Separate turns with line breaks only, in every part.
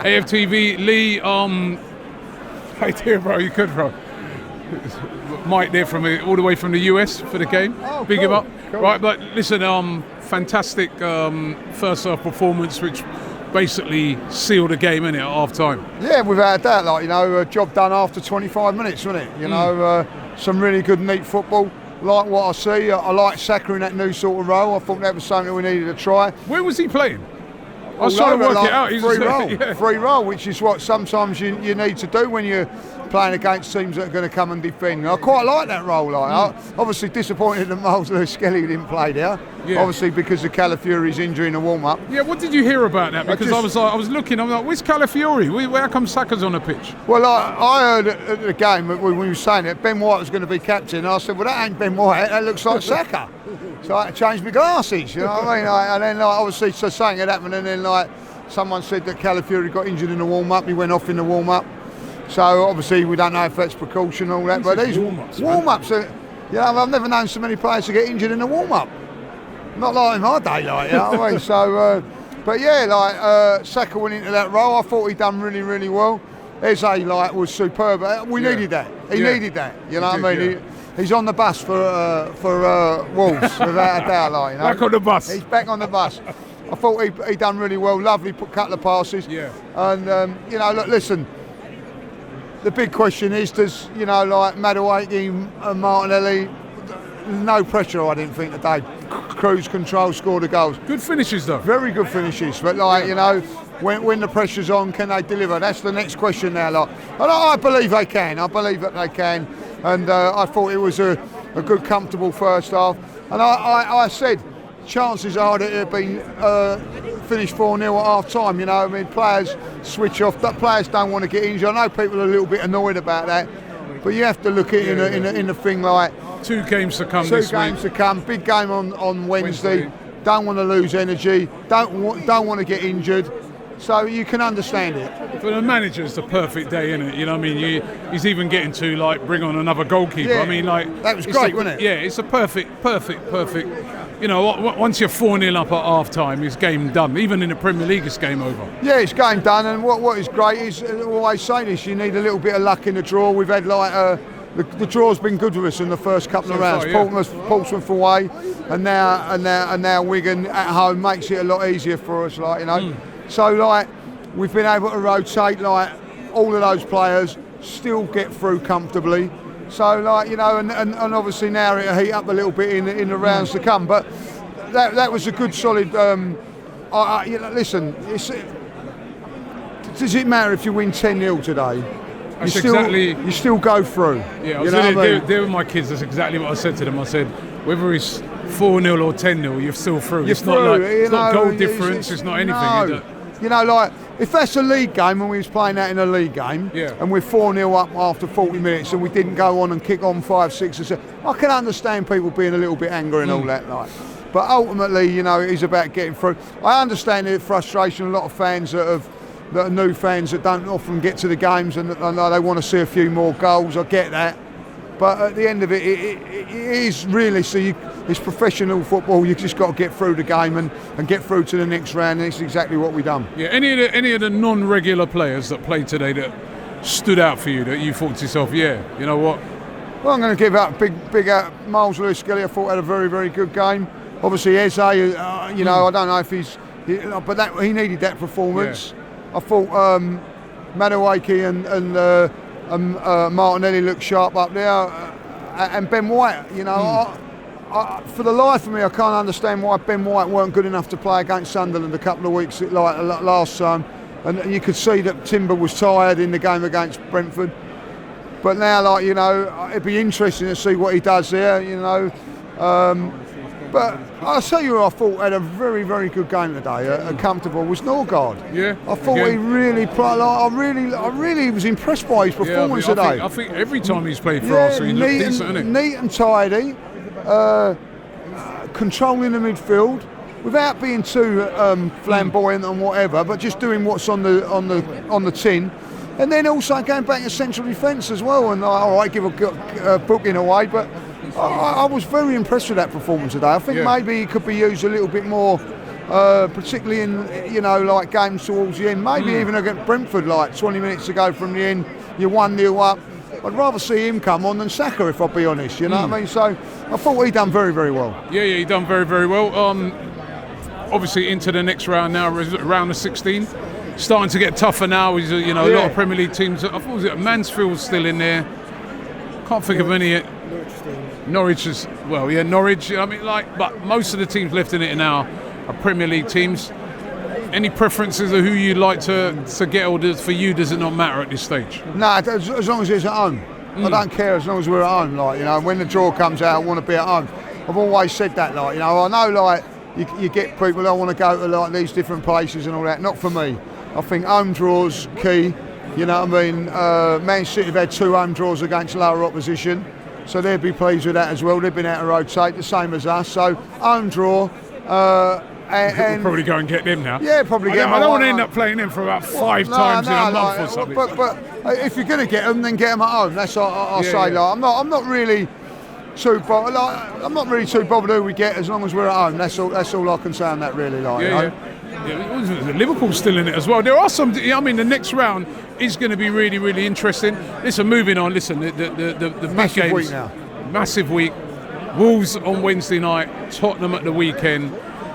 AFTV, Lee, hey dear bro, you could bro. Mike there from all the way from the US for the game.
Oh,
Big
cool,
him up.
cool.
Right, but listen, fantastic first half performance, which basically sealed the game, innit, at half time.
Yeah, without a doubt, like, you know, a job done after 25 minutes, wasn't it? You know, some really good, neat football. Like what I see, I like Saka in that new sort of role. I thought that was something we needed to try.
Where was he playing? I was trying to work it out.
Free role, which is what sometimes you need to do when you're playing against teams that are going to come and defend. And I quite like that role. Obviously disappointed that Miles Lewis-Skelly didn't play there. Yeah. Obviously because of Calafiori's injury in the warm-up.
Yeah, what did you hear about that? Because I was looking, I'm like, where's Calafiori? Where come Saka's on the pitch?
Well, I heard at the game when we were saying that Ben White was going to be captain, and I said, well, that ain't Ben White, that looks like Saka. So I had to change my glasses, you know what I mean? And then obviously so something had happened, and then someone said that Calafiori got injured in the warm-up, he went off in the warm-up. So obviously we don't know if that's precaution and all that, but these warm-ups are, you know, I've never known so many players to get injured in the warm-up. Not like in my day, you know what I mean? So, but yeah, Saka went into that role. I thought he'd done really, really well. Eze, was superb. We needed that. He needed that. You know what I mean? He's on the bus for Wolves, without a doubt. You know?
Back on the bus.
He's back on the bus. I thought he done really well. Lovely couple of passes.
Yeah.
And you know, look, listen. The big question is, does Madueke and Martinelli? No pressure, I didn't think today. Cruise control, scored the goals.
Good finishes though.
Very good finishes, but you know, when the pressure's on, can they deliver? That's the next question now. And I believe they can. I believe that they can. And I thought it was a good, comfortable first half. And I said, chances are that it had been finished 4-0 at half time. You know, I mean, players switch off. Players don't want to get injured. I know people are a little bit annoyed about that, but you have to look at it in a thing like
2 games to come.
Big game on Wednesday. Don't want to lose energy. Don't want to get injured. So you can understand it.
For the manager, it's the perfect day, isn't it? You know what I mean? He's even getting to bring on another goalkeeper.
Yeah,
I mean,
that was great, wasn't it?
Yeah, it's a perfect. You know, once you're 4-0 up at half time, it's game done. Even in the Premier League, it's game over.
Yeah, it's game done. And what is great is, I always say this, you need a little bit of luck in the draw. We've had the draw's been good with us in the first couple of rounds.
Far, yeah.
Portsmouth away, and now Wigan at home makes it a lot easier for us. So we've been able to rotate all of those players, still get through comfortably. So you know, and obviously now it'll heat up a little bit in the rounds to come. But that was a good solid. You know, listen, does it matter if you win 10-0 today? You still go through.
Yeah, there with my kids. That's exactly what I said to them. I said, whether it's 4-0 or 10-0, you're still through. It's not goal difference. It's not anything.
You know, if that's a league game and we was playing that in a league game, and we're 4-0 up after 40 minutes and we didn't go on and kick on 5, 6 or 7, I can understand people being a little bit angry and all that. But ultimately, you know, it is about getting through. I understand the frustration. A lot of fans that are new fans that don't often get to the games and they want to see a few more goals. I get that. But at the end of it, it is really, it's professional football. You've just got to get through the game and get through to the next round, and it's exactly what we've done.
Yeah. Any of the non-regular players that played today that stood out for you, that you thought to yourself, yeah, you know what?
Well, I'm going to give out big out. Miles Lewis-Skelly, I thought had a very, very good game. Obviously, Eze, you know, I don't know if but he needed that performance. Yeah. I thought Madueke and Martinelli looked sharp up there, and Ben White. You know, for the life of me, I can't understand why Ben White weren't good enough to play against Sunderland a couple of weeks last time. And you could see that Timber was tired in the game against Brentford. But now, you know, it'd be interesting to see what he does there. You know. But I'll tell you who I thought had a very, very good game today, comfortable, was Norgard. Yeah. I thought he really played. I really was impressed by his performance today.
I think every time he's played for Arsenal, he looked decent, isn't he?
Neat and tidy, controlling the midfield without being too flamboyant and whatever, but just doing what's on the tin. And then also going back to central defence as well. And all right, give a booking away, but I was very impressed with that performance today. I think maybe he could be used a little bit more particularly in, you know, like games towards the end, maybe even against Brentford, like 20 minutes to go from the end, you're 1-0 up. I'd rather see him come on than Saka, if I'll be honest, you know what I mean? So I thought he done very, very well.
Yeah, he done very, very well. Obviously into the next round now, round of 16. Starting to get tougher now. You know, a lot of Premier League teams. I thought was it Mansfield's still in there. Can't think of any. Norwich is, well, yeah, Norwich. I mean, like, but most of the teams left in it now are Premier League teams. Any preferences of who you'd like to get, or for you, does it not matter at this stage?
No, as long as it's at home. I don't care as long as we're at home. Like, you know, when the draw comes out, I want to be at home. I've always said that. Like, you know, I know, like, you get people that want to go to like these different places and all that. Not for me. I think home draws key. You know what I mean? Man City have had 2 home draws against lower opposition, so they'd be pleased with that as well. They've been out to rotate, the same as us. So home draw.
We'll probably go and get them now.
Yeah, probably get them.
I don't want to end up playing them for about 5 times in a month or something.
But if you're going to get them, then get them at home. That's what I say. Like, I'm not really too bothered. Like, I'm not really too bothered who we get as long as we're at home. That's all I can say on that, really. Like, you know?
Liverpool's still in it as well. There are some. I mean, the next round is going to be really, really interesting. Listen, moving on. Listen, the
massive
big games,
week now.
Massive week. Wolves on Wednesday night. Tottenham at the weekend.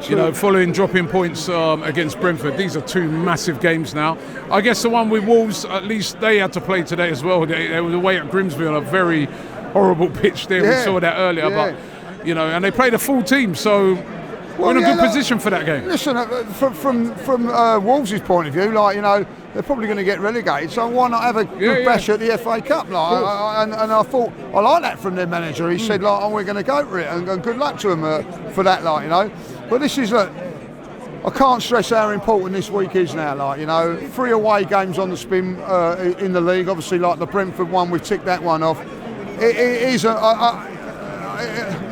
You know, following dropping points against Brentford. These are 2 massive games now. I guess the one with Wolves, at least they had to play today as well. They were away at Grimsby on a very horrible pitch there. We saw that earlier, but you know, and they played a full team, so we're in a good position for that game.
Listen, from Wolves' point of view, like, you know, they're probably going to get relegated, so why not have a good bash at the FA Cup? Like, and I thought, I like that from their manager. He said, like, we're going to go for it, and good luck to them for that, like, you know. But this is, look, I can't stress how important this week is now, like, you know. 3 away games on the spin in the league, obviously, like the Brentford one, we've ticked that one off. It is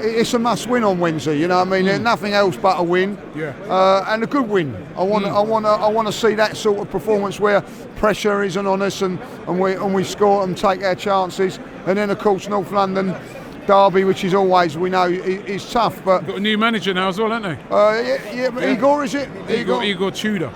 it's a must-win on Wednesday. You know what I mean? There's nothing else but a win, and a good win. I want to see that sort of performance where pressure isn't on us, and we score and take our chances. And then of course North London derby, which is always, we know, is tough. But
got a new manager now as well, haven't they?
Igor, is it?
Igor Tudor.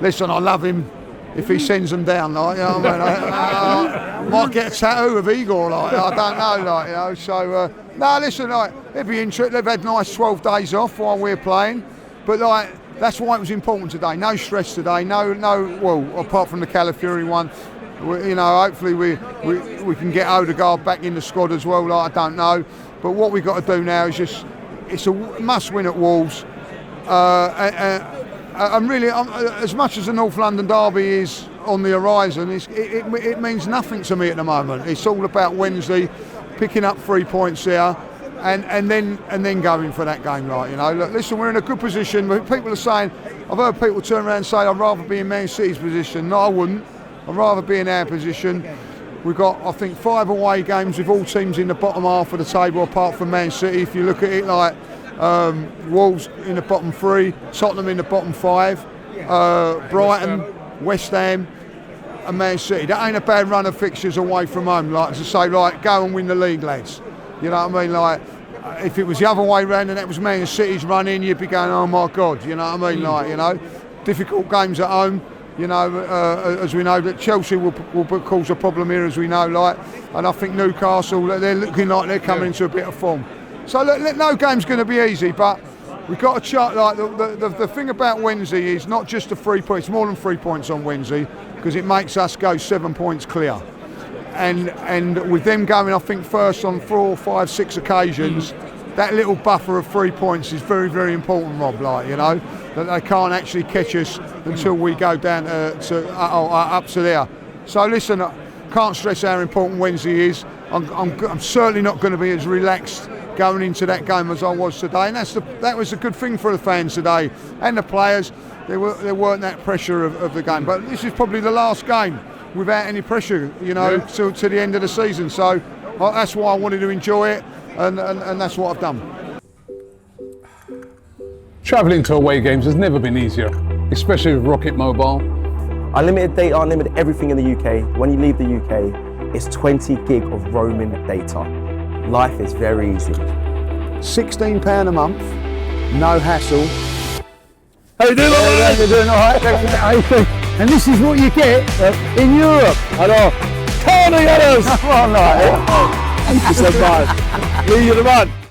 Listen, I love him. If he sends them down, like, you know what I mean? I might get a tattoo of Igor, like, I don't know, like, you know. So no, listen, like, it'd be interesting. They've had nice 12 days off while we're playing, but like, that's why it was important today. No stress today. No. Well, apart from the Calafiori one, you know, hopefully we can get Odegaard back in the squad as well. Like, I don't know, but what we've got to do now is just, it's a must-win at Wolves. And really, as much as the North London derby is on the horizon, it means nothing to me at the moment. It's all about Wednesday, picking up 3 points there, and then going for that game, right? You know, look, listen, we're in a good position. People are saying, I've heard people turn around and say, I'd rather be in Man City's position. No, I wouldn't. I'd rather be in our position. We've got, I think, 5 away games with all teams in the bottom half of the table, apart from Man City. If you look at it like. Wolves in the bottom 3, Tottenham in the bottom 5, Brighton, West Ham and Man City. That ain't a bad run of fixtures away from home, like to say, like, go and win the league, lads. You know what I mean? Like, if it was the other way round and that was Man City's run in, you'd be going, oh my God, you know what I mean? Like, you know, difficult games at home, you know, as we know that Chelsea will cause a problem here, as we know, like, and I think Newcastle, they're looking like they're coming into a bit of form. So look, no game's going to be easy, but we've got to chart. Like the thing about Wednesday is not just the 3 points, it's more than 3 points on Wednesday, because it makes us go 7 points clear. And with them going, I think, first on 4, 5, 6 occasions, that little buffer of 3 points is very, very important, Rob. Like, you know, that they can't actually catch us until we go down up to there. So listen, I can't stress how important Wednesday is. I'm certainly not going to be as relaxed going into that game as I was today, and that was a good thing for the fans today and the players. There weren't that pressure of the game, but this is probably the last game without any pressure, you know, to the end of the season. So that's why I wanted to enjoy it, and that's what I've done.
Travelling to away games has never been easier, especially with Rocket Mobile.
Unlimited data, unlimited everything in the UK. When you leave the UK, it's 20 gig of roaming data. Life is very easy.
£16 a month, no hassle,
How you doing, man?
You're doing all right. And this is what you get in Europe.
I know. Tony Ellis!
Come on, like.
Thank you so much. You're the man.